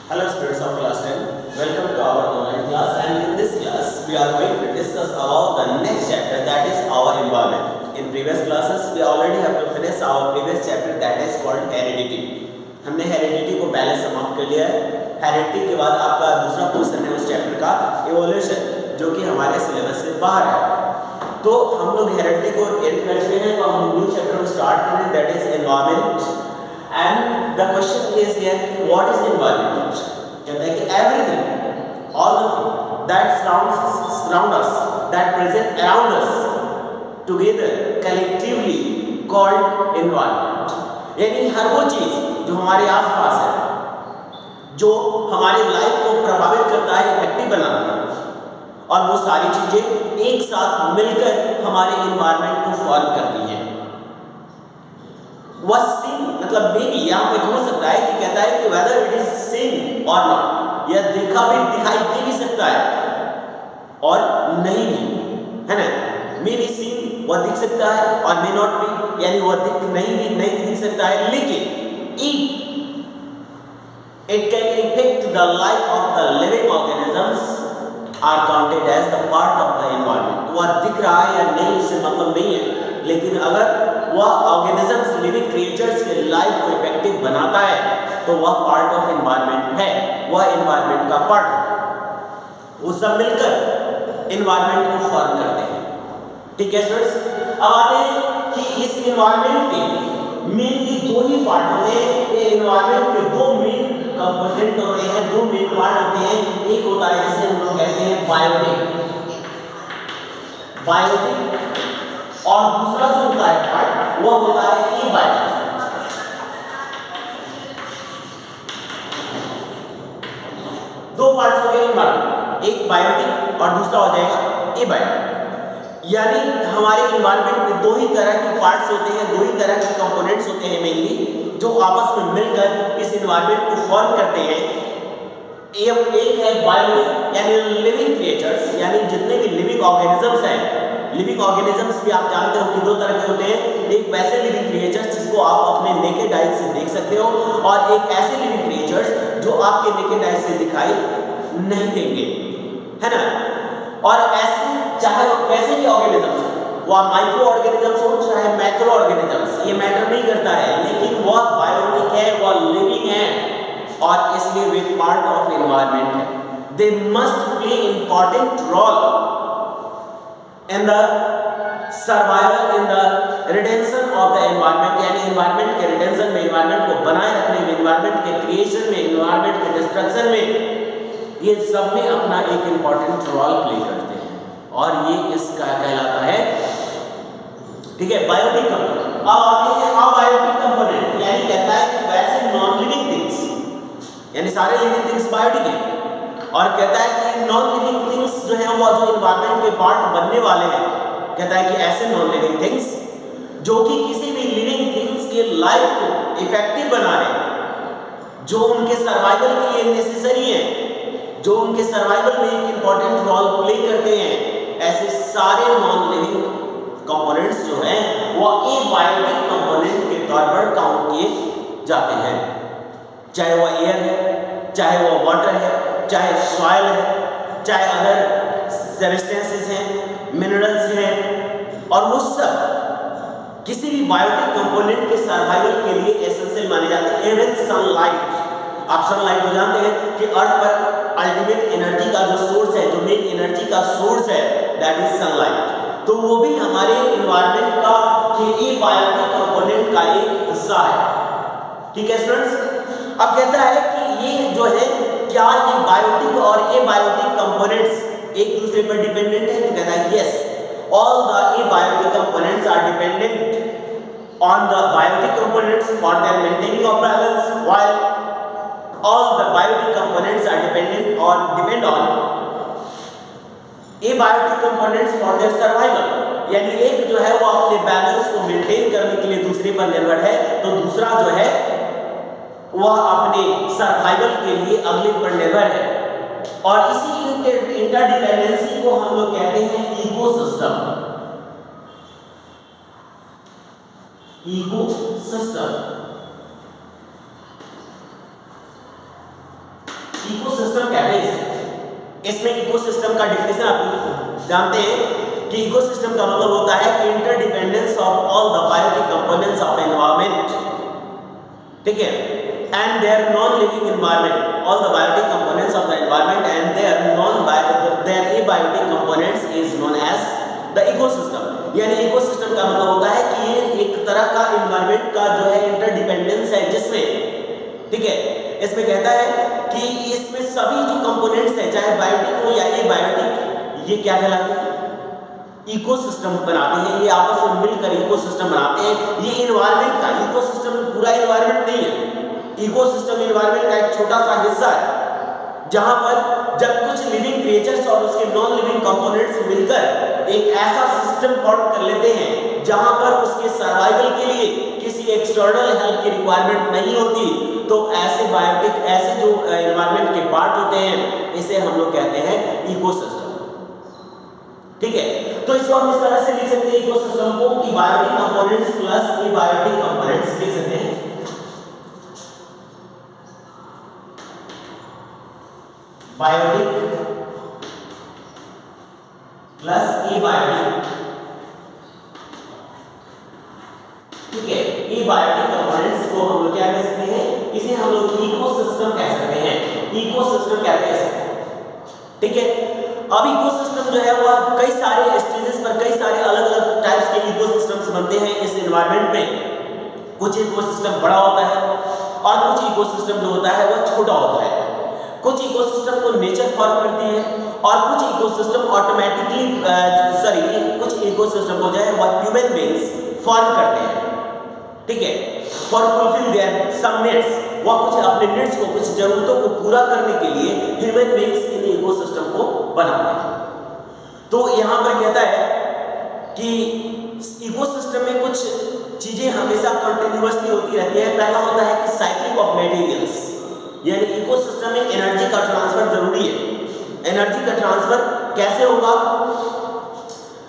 Hello students of class 10, welcome to our online class, and in this class we are going to discuss about the next chapter, that is our environment. In previous classes we already have to finish our previous chapter, that is called heredity. हमने heredity को पहले समाप्त कर लिया है. heredity के बाद आपका दूसरा पोर्शन है उस चैप्टर का evolution, जो कि हमारे सिलेबस से बाहर है. तो हम लोग heredity को एंड करते हैं तो हम न्यू चैप्टर को स्टार्ट करें, that is environment. And the question is here, what is environment? कहते हैं कि everything, all the things that surround us, that present around us, together, collectively called environment. यानी हर वो चीज़ जो हमारे आसपास है, जो हमारे लाइफ को प्रभावित करता है, इफेक्टिव बनाता है, और वो सारी चीज़ें एक साथ मिलकर हमारे environment को फॉर्म करती हैं. Was seen मतलब maybe यहाँ पे हो सकता है कि कहता है कि whether it is seen or not, यह दिखाई दे भी सकता है और नहीं भी, है ना. may be seen वह दिख सकता है और may not be यानी वह नहीं दिख सकता है, लेकिन it can affect the life of the living organisms are counted as the part of the environment. वह दिख रहा है या नहीं इससे मतलब नहीं है, लेकिन अगर वह ऑर्गेनिजम्स लिविंग क्रिएचर्स के लाइफ को इफेक्टिव बनाता है तो वह पार्ट ऑफ एनवायरनमेंट है, वह एनवायरनमेंट का पार्ट है. वो सब मिलकर एनवायरनमेंट को फॉर्म करते हैं. ठीक है स्टूडेंट्स, अब आते हैं कि इस एनवायरनमेंट के मेनली दो ही पार्ट होते हैं. ये एनवायरनमेंट के दो मेन कंपोनेंट होते हैं, दो मेन पार्ट होते हैं. एक होता है जिसे हम लोग कहते हैं बायोटिक, और दूसरा जो होता है पार्ट वो होता है एबायोटिक. दो पार्ट्स हो गए एनवायरनमेंट, एक बायोटिक और दूसरा हो जाएगा एबायोटिक. यानी हमारे एनवायरनमेंट में दो ही तरह के पार्ट्स होते हैं, दो ही तरह के कंपोनेंट्स होते हैं मेनली, जो आपस में मिलकर इस एनवायरनमेंट को फॉर्म करते हैं. एक है बायोटिक यानी लिविंग क्रिएचर्स, यानी जितने भी लिविंग ऑर्गेनिजम्स हैं. लिविंग ऑर्गेनिजम्स भी आप जानते हो कि दो तरह के होते हैं. एक वैसे लिविंग क्रिएचर्स जिसको आप अपने नेकेड आई से देख सकते हो, और एक ऐसे लिविंग क्रिएचर्स जो आपके नेकेड आई से दिखाई नहीं देंगे, है ना. और ऐसे चाहे वैसे भी ऑर्गेनिजम्स हो, वह माइक्रो ऑर्गेनिजम्स हो चाहे मैक्रो ऑर्गेनिजम्स, ये मैटर नहीं करता है, लेकिन वह बायोटिक है, वह लिविंग है, और इसलिए वे पार्ट ऑफ एनवायरनमेंट है. They must play important role in the survival, in the retention of the environment, यानी environment के retention में, environment को बनाए रखने में, environment के creation में, environment के destruction में, ये सब में अपना एक important role play करते हैं, और ये इसका कहलाता है, ठीक है, बायोटिक कंपोनेंट. अब आते हैं अबायोटिक कंपोनेंट, यानी कहता है कि वैसे नॉन लिविंग थिंग्स, यानी सारे लिविंग थिंग्स बायोटिक हैं, और कहता है कि नॉन लिविंग थिंग्स जो है वो जो एनवायरनमेंट के पार्ट बनने वाले हैं, कहता है कि ऐसे नॉन लिविंग थिंग्स जो कि किसी भी लिविंग थिंग्स के लाइफ को इफेक्टिव बना रहे हैं, जो उनके सर्वाइवल के लिए नेसेसरी है, जो उनके सर्वाइवल में एक इंपॉर्टेंट रोल प्ले करते हैं, ऐसे सारे नॉन लिविंग कंपोनेंट्स जो हैं वो एबायोटिक कंपोनेंट के तौर पर काउंट किए जाते हैं. चाहे वो एयर है, चाहे वो वाटर है, चाहे सॉइल है, चाहे अदर सब्सटेंसेस हैं, मिनरल्स हैं, और वो सब किसी भी बायोटिक कंपोनेंट के सर्वाइवल के लिए एसेंशियल माने जाते हैं. इवन सनलाइट, आप सनलाइट को जानते हैं कि अर्थ पर अल्टीमेट एनर्जी का जो सोर्स है, जो मेन एनर्जी का सोर्स है, दैट इज सनलाइट. तो वो भी हमारे एनवायरनमेंट का एबायोटिक कंपोनेंट का एक हिस्सा है. ठीक है स्टूडेंट्स, अब कहता है कि ये जो है क्या ये बायोटिक और एबायोटिक कंपोनेंट्स एक दूसरे पर डिपेंडेंट है, तो कहता है yes, all the abiotic components are dependent on the biotic components for their maintaining of balance, while all the biotic components are depend on abiotic components for their survival. यानी एक जो है वो अपने बैलेंस को मेंटेन करने के लिए दूसरे पर निर्भर है, तो दूसरा जो है वह अपने सर्वाइवल के लिए अगले पर निर्भर है. और इसी इंटरडिपेंडेंसी को हम लोग कहते हैं इकोसिस्टम. इकोसिस्टम कहते हैं इसमें इकोसिस्टम का डेफिनेशन आप जानते हैं कि इकोसिस्टम का मतलब होता है कि interdependence of all the biotic components of environment, ठीक है, and their non-living environment, all the biotic components of the environment and their abiotic components is known as the ecosystem। यानी इकोसिस्टम का मतलब होता है कि ये एक तरह का एनवायरनमेंट का जो है इंटरडिपेंडेंस है, जिसमें, ठीक है, इसमें कहता है कि इसमें सभी जो कंपोनेंट्स है चाहे बायोटिक हो या एबायोटिक, ये क्या कहलाते हैं, इकोसिस्टम बनाते हैं, ये आपस में मिलकर इकोसिस्टम बनाते हैं। ये एनवायरनमेंट का इकोसिस्टम पूरा एनवायरनमेंट नहीं है, इकोसिस्टम एनवायरनमेंट का एक छोटा सा हिस्सा है जहां पर जब कुछ लिविंग क्रिएचर्स और उसके नॉन लिविंग कंपोनेंट्स मिलकर एक ऐसा सिस्टम फॉर्म कर लेते हैं जहां पर उसके सर्वाइवल के लिए किसी एक्सटर्नल हेल्प की रिक्वायरमेंट नहीं होती, तो ऐसे बायोटिक, ऐसे जो एनवायरनमेंट के पार्ट होते हैं, इसे हम लोग कहते हैं इकोसिस्टम, ठीक है। तो इसको हम इस तरह से लिख सकते हैं इकोसिस्टम को कि biotic components plus abiotic components लिख सकते हैं। बायोटिक प्लस एबायोटिक, ठीक है, एबायोटिक कंपोनेंट्स को हम लोग क्या कह सकते हैं, इसे हम लोग इकोसिस्टम कह सकते हैं, इकोसिस्टम कहते हैं, ठीक है। अब इकोसिस्टम जो है वह कई सारे स्टेजेस पर कई सारे अलग अलग टाइप्स के इकोसिस्टम्स बनते हैं इस एनवायरनमेंट में। कुछ इकोसिस्टम बड़ा होता है और कुछ इकोसिस्टम जो होता है वह छोटा होता है। कुछ इकोसिस्टम को नेचर फॉर्म करती है और कुछ इकोसिस्टम ऑटोमेटिकली कुछ इकोसिस्टम को जो है वह ह्यूमन बीइंग्स फॉर्म करते हैं, ठीक है, for fulfil their some needs, वह कुछ अपने नीड्स को, कुछ जरूरतों को पूरा करने के लिए ह्यूमन बीइंग्स इन इकोसिस्टम को बनाते हैं। तो यहाँ पर कहता है कि इकोसिस्टम में कुछ चीजें हमेशा कंटिन्यूअसली होती रहती है। पहला होता है कि साइक्लिंग ऑफ मटेरियल्स, यानी इकोसिस्टम में एनर्जी का ट्रांसफर जरूरी है। एनर्जी का ट्रांसफर कैसे होगा,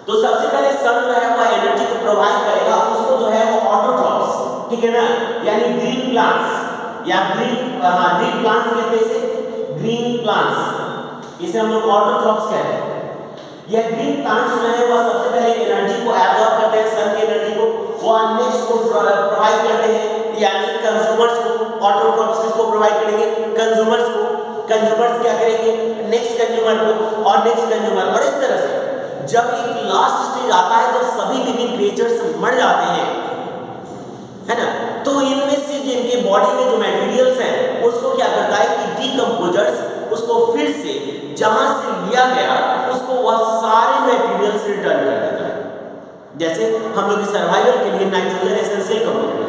तो सबसे पहले सन जो है वह एनर्जी को प्रोवाइड करेगा, उसको जो है वो ऑटोट्रॉप्स, ठीक है ना, यानी ग्रीन प्लांट्स या ग्रीन प्लांट्स कहते हैं इसे, ग्रीन प्लांट्स, इसे हम लोग ऑटोट्रॉप्स कहते हैं। यह ग्रीन प्लांट्स जो है वह सबसे पहले एनर्जी को एब्जॉर्ब करते हैं, सन की एनर्जी को, वो नेक्स्ट को प्रोवाइड करते हैं, यानी कंज्यूमर्स को। ऑटोट्रॉप्स किसको प्रोवाइड करेंगे, कंज्यूमर्स को। कंज्यूमर्स क्या करेंगे, नेक्स्ट कंज्यूमर को और नेक्स्ट कंज्यूमर, और इस तरह से जब एक लास्ट स्टेज आता है जब सभी लिविंग क्रिएचर्स मर जाते हैं, है ना, तो इनमें से जिनके बॉडी में जो मटेरियल्स हैं उसको क्या करता है कि डीकंपोजर्स उसको फिर से जहां से लिया गया उसको वह सारे मटेरियल्स रिटर्न कर देता है। जैसे हम लोग सर्वाइवल के लिए नाइट्रोजन एसेंशियल कंपोनेंट है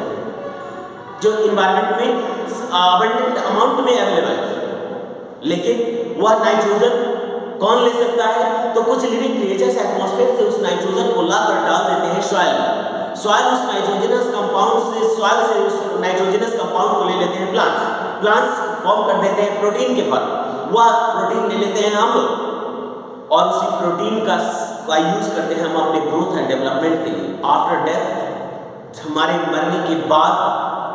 जो एनवायरनमेंट में अबंडेंट अमाउंट में अवेलेबल है, लेकिन वह नाइट्रोजन कौन ले सकता है, तो कुछ लिविंग क्रिएचर्स एटमॉस्फेयर से उस नाइट्रोजन को लाकर डाल देते हैं सॉइल में। सॉइल उस नाइट्रोजनस कंपाउंड से, सॉइल से उस नाइट्रोजनस कंपाउंड को ले लेते हैं प्लांट्स फॉर्म कर देते हैं प्रोटीन के फॉर्म, वह प्रोटीन ले लेते हैं हम लोग और उसी प्रोटीन का यूज करते हैं हम अपने ग्रोथ एंड डेवलपमेंट के लिए। आफ्टर डेथ, हमारे मरने के बाद,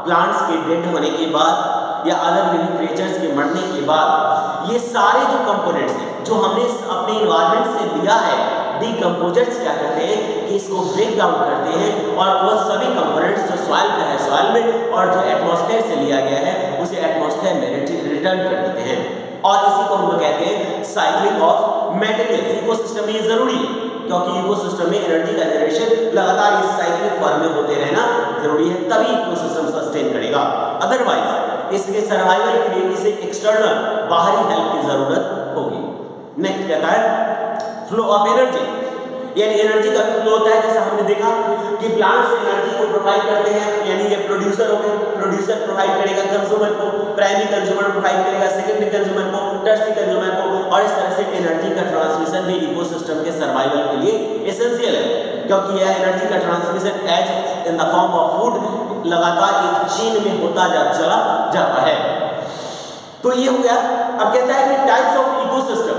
प्लांट्स के डेड होने के बाद या अदर लिविंग क्रिएचर्स के मरने के बाद, ये सारे जो कंपोनेंट्स हैं जो हमने अपने एनवायरनमेंट से लिया है, डीकंपोजर्स क्या करते हैं कि इसको ब्रेक डाउन करते हैं और वह सभी कंपोनेंट्स जो सॉइल का है सॉइल में और जो एटमॉस्फेयर से लिया गया है उसे एटमॉस्फेयर में रिटर्न कर देते हैं। और इसी को हम लोग कहते हैं साइक्लिंग ऑफ मटेरियल्स। इकोसिस्टम में ये जरूरी है क्योंकि इकोसिस्टम में एनर्जी का जनरेशन लगातार इस साइक्लिक फॉर्म में होते रहना जरूरी है, तभी इकोसिस्टम सस्टेन करेगा। अदरवाइज इसके सर्वाइवल के लिए इसे एक्सटर्नल बाहरी हेल्प की जरूरत होगी। नेक्स्ट कहता है फ्लो ऑफ एनर्जी, यानी एनर्जी का फ्लो होता है। जैसा हमने देखा कि प्लांट्स एनर्जी को प्रोवाइड करते हैं, यानी ये प्रोड्यूसर हो गए, प्रोड्यूसर प्रोवाइड करेगा कंज्यूमर को, प्राइमरी कंज्यूमर प्रोवाइड करेगा सेकेंडरी कंज्यूमर को, टर्शियरी कंज्यूमर को, और इस तरह से एनर्जी का ट्रांसमिशन भी इकोसिस्टम के सर्वाइवल के लिए एसेंशियल है क्योंकि यह एनर्जी का transmission as in the form of food लगातार एक चेन में होता चला जाता है। तो ये हो गया। अब कहता है कि टाइप्स ऑफ इकोसिस्टम,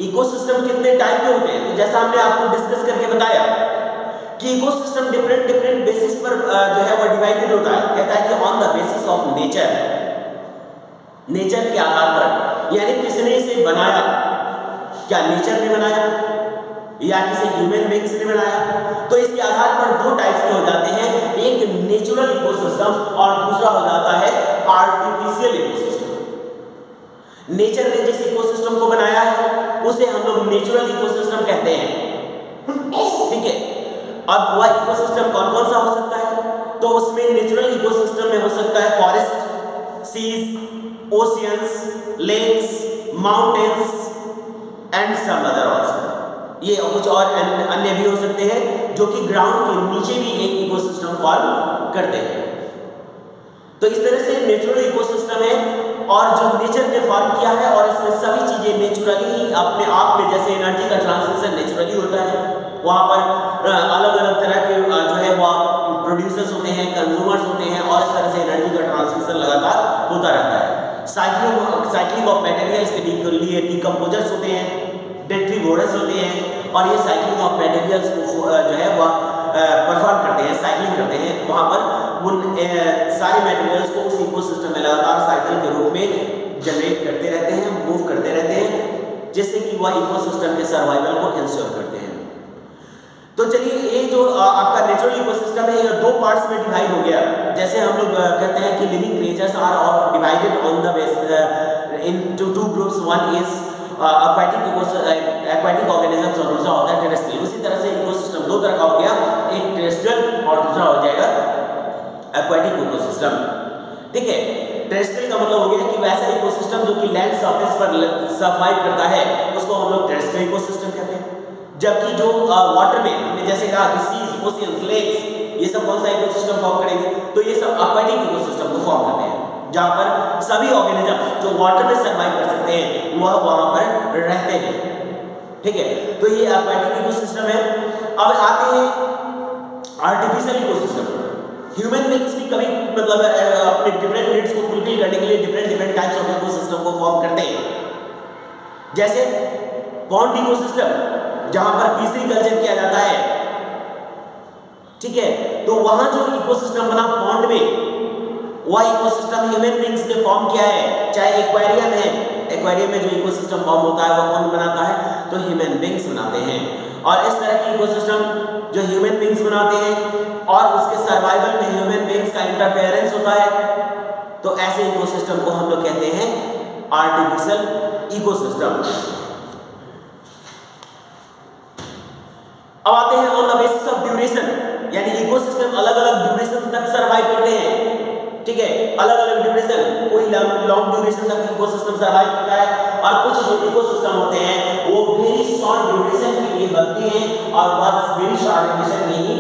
इकोसिस्टम कितने टाइप के होते हैं, तो जैसा हमने आपको डिस्कस करके बताया कि इकोसिस्टम डिफरेंट बेसिस पर जो है वो डिवाइडेड होता है। कहता है कि on the basis of nature, nature के आधार पर, यानी किसने इसे बनाया, क्या नेचर ने बनाया या किसी ह्यूमन बीइंग्स ने बनाया। तो इसके आधार पर दो टाइप्स के हो जाते हैं, एक नेचुरल इकोसिस्टम और दूसरा हो जाता है आर्टिफिशियल इकोसिस्टम। नेचर ने जिस इकोसिस्टम को बनाया है उसे हम लोग नेचुरल इकोसिस्टम कहते हैं, ठीक है। अब वह इकोसिस्टम कौन कौन सा हो सकता है, तो उसमें नेचुरल इकोसिस्टम में हो सकता है forest, seas, oceans, lakes, mountains and some other also. ये कुछ और अन्य भी हो सकते हैं जो कि ग्राउंड के नीचे भी एक इकोसिस्टम फॉर्म करते हैं। तो इस तरह से नेचुरल इकोसिस्टम है और जो नेचर ने फॉर्म किया है, और इसमें सभी चीजें नेचुरली ही अपने आप में, जैसे एनर्जी का ट्रांसमिशन नेचुरली होता है, वहां पर अलग अलग तरह के जो है वो प्रोड्यूसर्स होते हैं, कंज्यूमर्स होते हैं, और इस तरह से एनर्जी का ट्रांसमिशन लगातार होता रहता है। साइक्लिंग ऑफ मटेरियल्स के लिए डिकम्पोजर्स होते हैं, डेट्रीबोरस होते हैं, और ये साइक्लिंग ऑफ मटेरियल्स को जो है वह परफॉर्म करते हैं, साइक्लिंग करते हैं। वहाँ पर उन सारे मटेरियल्स को उस इकोसिस्टम में लगातार साइकिल के रूप में जनरेट करते रहते हैं, मूव करते रहते हैं, जिससे कि वह इकोसिस्टम के सर्वाइवल को इंश्योर करते हैं। तो चलिए, ये जो आपका नेचुरल इकोसिस्टम है ये दो पार्ट्स में डिवाइड हो गया। जैसे हम लोग कहते हैं कि living creatures are divided on the base into two groups, one is aquatic organisms और दूसरा होता है टेरेस्ट्रियल। उसी तरह से इकोसिस्टम दो तरह का हो गया, एक टेरेस्ट्रियल और दूसरा हो जाएगा एक्वाटिक इकोसिस्टम, ठीक है। टेरेस्ट्रियल का मतलब हो गया कि वैसा इकोसिस्टम जो कि लैंड सरफेस पर सर्वाइव करता है उसको हम लोग टेरेस्ट्रियल इकोसिस्टम कहते हैं। जबकि जो वाटर में हमने जैसे कहा कि सीज, ओशियंस, लेक्स, ये सब कौन सा इकोसिस्टम फॉर्म करेंगे, तो ये सब एक्वाटिक इकोसिस्टम को फॉर्म करते हैं, जहां पर सभी ऑर्गेनिज्म जो वाटर में सर्वाइव कर सकते हैं वह वहां पर रहते हैं, ठीक है। तो ये एक्वाटिक इकोसिस्टम है। अब आते हैं आर्टिफिशियल इकोसिस्टम। ह्यूमन बीइंग्स भी कभी मतलब अपने डिफरेंट नीड्स को फुलफिल करने के लिए डिफरेंट टाइप्स ऑफ इकोसिस्टम को फॉर्म करते हैं। जैसे पॉन्ड इकोसिस्टम, जहां पर फिशरी कल्चर किया जाता है, ठीक है। तो वहां जो इकोसिस्टम बना पॉन्ड में, वह इकोसिस्टम ह्यूमन बीइंग्स ने फॉर्म किया है। चाहे एक्वेरियम है, एक्वेरियम में जो इकोसिस्टम फॉर्म होता है वह कौन बनाता है, तो ह्यूमन बीइंग्स बनाते हैं। और इस तरह की इकोसिस्टम जो ह्यूमन बीइंग्स बनाते हैं और उसके सर्वाइवल में ह्यूमन बीइंग्स का इंटरफेरेंस होता है, तो ऐसे इकोसिस्टम को हम लोग कहते हैं आर्टिफिशियल इकोसिस्टम। अब आते हैं on the basis of duration, यानी इकोसिस्टम अलग अलग ड्यूरेशन तक सर्वाइव करते हैं, ठीक है। अलग अलग ड्यूरेशन, कोई लॉन्ग ड्यूरेशन तक इकोसिस्टम सर्वाइव करता है, और कुछ जो इकोसिस्टम होते हैं वो वेरी शॉर्ट ड्यूरेशन के लिए बनते हैं और बस वेरी शॉर्ट ड्यूरेशन में ही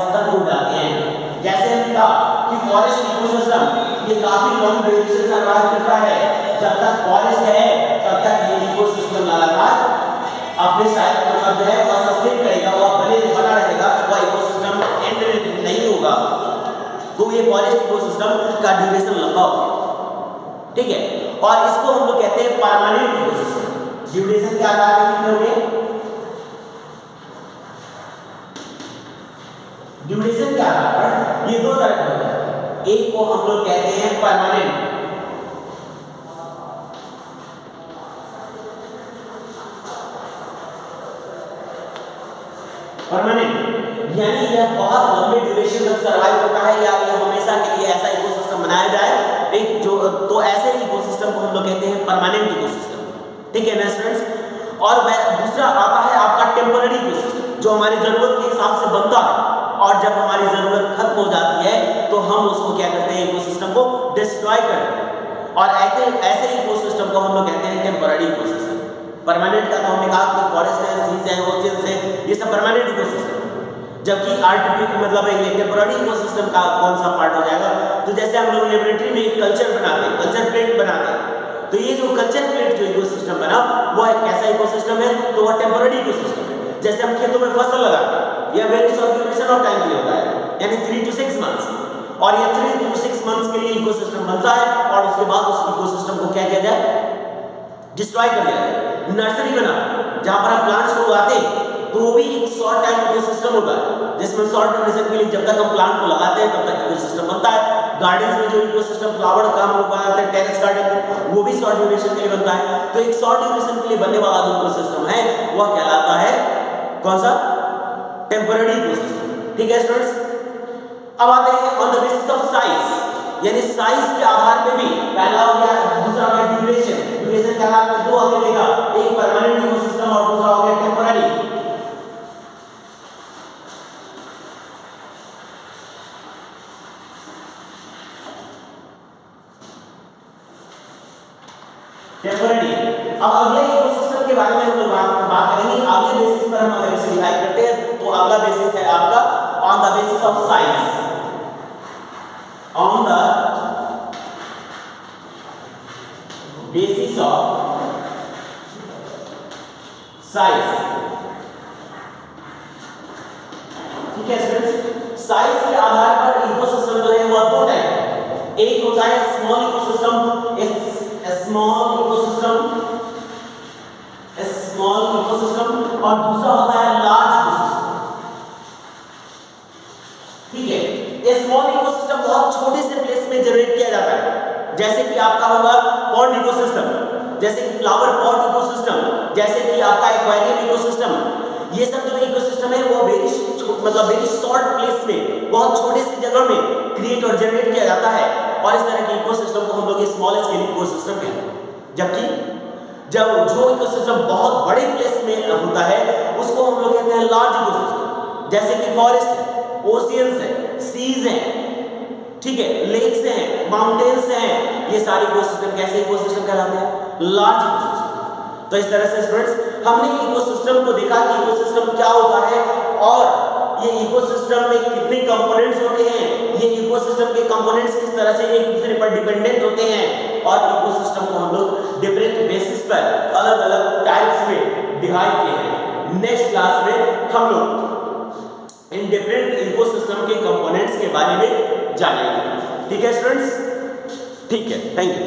खत्म हो जाते हैं। जैसे हमने कहा कि फॉरेस्ट इकोसिस्टम ये काफी लॉन्ग ड्यूरेशन सर्वाइव करता है, जब तक फॉरेस्ट है तब तक ये इकोसिस्टम लगातार अपने साइड मतलब जो है वह सस्टेन करेगा, वह बना रहेगा, वह इकोसिस्टम एंड नहीं होगा। तो ये फॉरेस्ट इकोसिस्टम का ड्यूरेशन लंबा होगा, ठीक है। और इसको हम लोग कहते हैं परमानेंट इकोसिस्टम। ड्यूरेशन के आधार पर कितने होंगे, ड्यूरेशन के आधार पर ये दो तरह के होते हैं। एक को हम लोग कहते हैं परमानेंट, यानी यह बहुत लंबे ड्यूरेशन तक सर्वाइव करता है, या यह हमेशा के लिए ऐसा इकोसिस्टम बनाया जाए एक जो, तो ऐसे इकोसिस्टम को हम लोग कहते हैं परमानेंट इकोसिस्टम, ठीक है ना स्टूडेंट्स। और दूसरा आता है आपका टेम्पररी इकोसिस्टम, जो हमारी जरूरत के हिसाब से बनता है, और जब हमारी जरूरत खत्म हो जाती है तो हम उसको क्या करते हैं, इकोसिस्टम को डिस्ट्रॉय कर देते हैं। और ऐसे इकोसिस्टम को हम लोग कहते हैं टेम्पररी इकोसिस्टम। परमानेंट का तो हमने कहा कि फॉरेस्ट है, सीज है, ओशियंस है, ये सब परमानेंट इकोसिस्टम। जबकि आर्टिफिशियल मतलब ये टेम्पररी इकोसिस्टम का कौन सा पार्ट हो जाएगा, तो जैसे हम लोग लेबोरेटरी में एक कल्चर बनाते हैं, कल्चर प्लेट बनाते हैं, तो ये जो कल्चर प्लेट जो इकोसिस्टम बना वो एक कैसा इकोसिस्टम है, तो वह टेम्पररी इकोसिस्टम है। जैसे हम खेतों में फसल लगाते हैं, यह very short duration of time के लिए होता है, यानी 3 to 6 मंथ्स, और ये 3 to 6 मंथ्स के लिए इकोसिस्टम बनता है, और उसके बाद उस इकोसिस्टम को क्या किया जाए, डिस्ट्रॉय कर दिया जाए। नर्सरी बना जहां पर हम प्लांट्स को उगाते हैं, तो वो भी एक शॉर्ट टाइम इकोसिस्टम होता है, जिसमें शॉर्ट ड्यूरेशन के लिए जब तक हम प्लांट को लगाते हैं तब तक इकोसिस्टम बनता है, गार्डन्स में जो इकोसिस्टम फ्लावर का हम लोग बनाते हैं टेरेस गार्डन, वो भी शॉर्ट ड्यूरेशन के लिए बनता है। तो एक शॉर्ट ड्यूरेशन के लिए बनने वाला जो इकोसिस्टम है वह कहलाता है कौन सा? Temporary ecosystem. ठीक है स्टूडेंट्स, अब आते हैं on the basis of size, यानी साइज के आधार पे भी पहला हो गया, दूसरा हो गया ड्यूरेशन। ड्यूरेशन के आधार पे दो आगे देगा, एक परमानेंट इकोसिस्टम और दूसरा हो गया टेम्पररी। टेम्पररी। अब अगले इकोसिस्टम के बारे में हम लोग बात करेंगे, अगले बेसिस पर हम अगर इसे डिवाइड करते हैं तो अगला बेसिस है आपका on the basis of size. On the basis of size. ठीक है स्टूडेंट्स, साइज के आधार पर इकोसिस्टम जो है वह दो टाइप है। एक होता है स्मॉल इकोसिस्टम, स्मॉल इकोसिस्टम और दूसरा होता है लार्ज इकोसिस्टम। ठीक है, ये स्मॉल इकोसिस्टम बहुत छोटे से प्लेस में जनरेट किया जाता है, जैसे कि आपका होगा पॉन्ड इकोसिस्टम, जैसे कि फ्लावर पॉट इकोसिस्टम, जैसे कि आपका एक्वेरियम इकोसिस्टम। ये सब जो इकोसिस्टम है वो वेरी शॉर्ट प्लेस में, बहुत छोटे से जगह में क्रिएट और जनरेट किया जाता है, और इस तरह के इकोसिस्टम को हम लोग स्मॉल स्केल इकोसिस्टम कहते हैं। जबकि जब जो इकोसिस्टम बहुत बड़े प्लेस में होता है उसको हम लोग कहते हैं लार्ज इकोसिस्टम, जैसे कि फॉरेस्ट है, ओशियंस है, सीज है, ठीक है, लेक्स हैं, माउंटेन्स हैं, ये सारे इकोसिस्टम कैसे इकोसिस्टम कहलाते हैं? Large ecosystem. तो इस तरह से स्टूडेंट्स हमने इकोसिस्टम को देखा कि इकोसिस्टम क्या होता है और ये इकोसिस्टम में कितने कंपोनेंट्स होते हैं, ये इकोसिस्टम के कंपोनेंट्स किस तरह से एक दूसरे पर डिपेंडेंट होते हैं, और इकोसिस्टम को हम लोग डिफरेंट बेसिस पर अलग अलग टाइप्स में डिवाइड किए हैं। नेक्स्ट क्लास में हम लोग इन डिफरेंट इकोसिस्टम के कंपोनेंट्स के बारे में जानेंगे। ठीक है स्टूडेंट्स, ठीक है, थैंक यू।